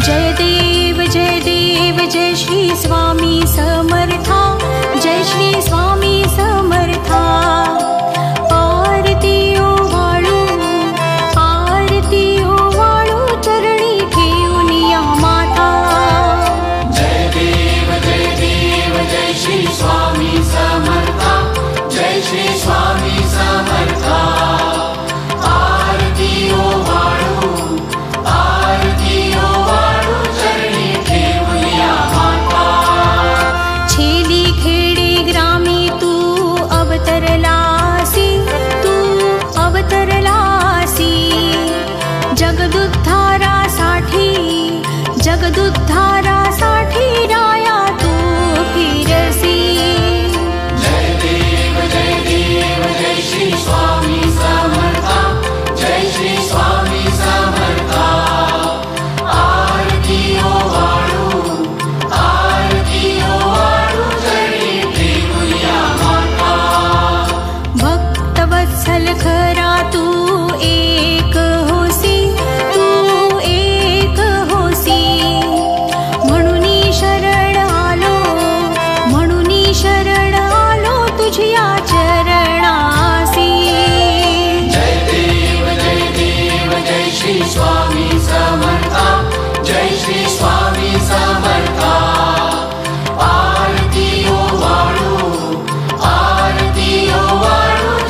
जय देव जय श्री स्वामी समर्था, जय श्री स्वामी समर्था। आरती ओवाळू चरणी ठेवून या माता। जय देव जय श्री स्वामी समर्था, जय श्री स्वामी समर्था। आरती ओवाळू चरणी ठेवून या माता। छेली खेडे ग्रामी तू अवतरलासी, जगदुद्धारासाठी राया तू फिरसी। जय देव जय श्री स्वामी समर्था, जय श्री स्वामी समर्था। आरती ओवाळू चरणी ठेवून या माता। भक्तवत्सल खरा तू एक होसी, शरण आलो तुझ्या चरणासी। जय देव जय श्री स्वामी समर्था, जय श्री स्वामी समर्था। आरती ओवाळू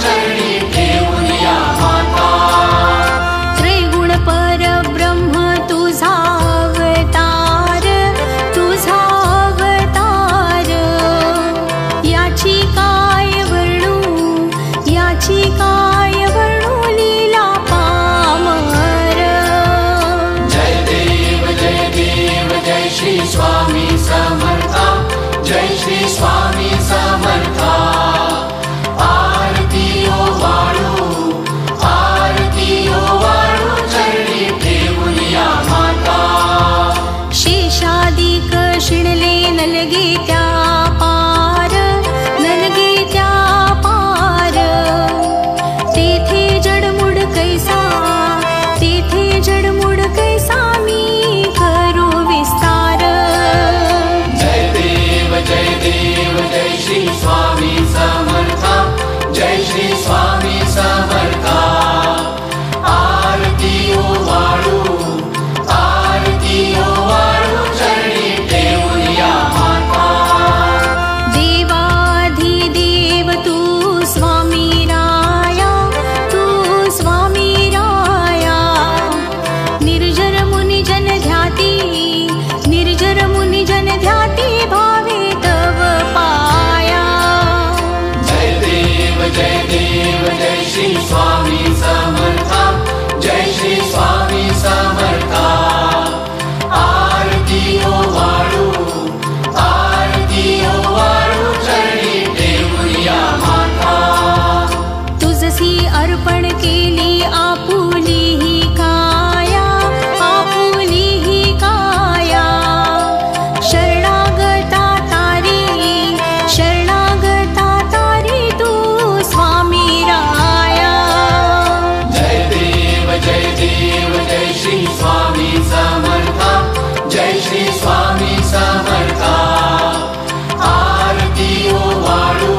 चरणी ठेवून या माता। त्रैगुण परब्रह्म तुझा अवतार, याची काय वर्णू लीला पामर। जय देव जय श्री स्वामी समर्था, जय श्री स्वामी समर्था। आरती ओवाळू चरणी ठेवून या माता। शेषादिक शिणले नलगे त्या पार, तेथे जडमुड कैसा मी करू विस्तार। जय देव जय श्री स्वामी समर्था, जय श्री स्वामी समर्था। आरती ओवाळू चरणी ठेवून या माता। देवाधिदेव तू स्वामी राया, निर्जर मुनि जन ध्याती भावे तव पाया। जय देव जय श्री स्वामी समर्था, जय श्री स्वामी समर्था। आरती ओवाळू, चरणी ठेवून या माता। जय देव जय श्री स्वामी समर्था, जय श्री स्वामी समर्था। आरती ओवाळू, चरणी ठेवून या माता। देवाधिदेव तू स्वामी राया, स्वामी राया, निर्जर मुनी जन ध्याती भावे तव पाया। जय देव जय श्री स्वामी समर्था, जय श्री स्वामी समर्था। आरती ओवाळू, ठेवून या माता। तुझसी अर्पण केली आपुली ही काया, शरणागता तारी तू स्वामी राया। जय देव जय श्री स्वामी समर्था, जय श्री स्वामी समर्था। आरती ओवाळू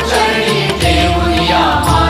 चरणी ठेवून या माता।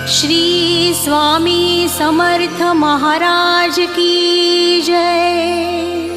श्री स्वामी समर्थ महाराज की जय।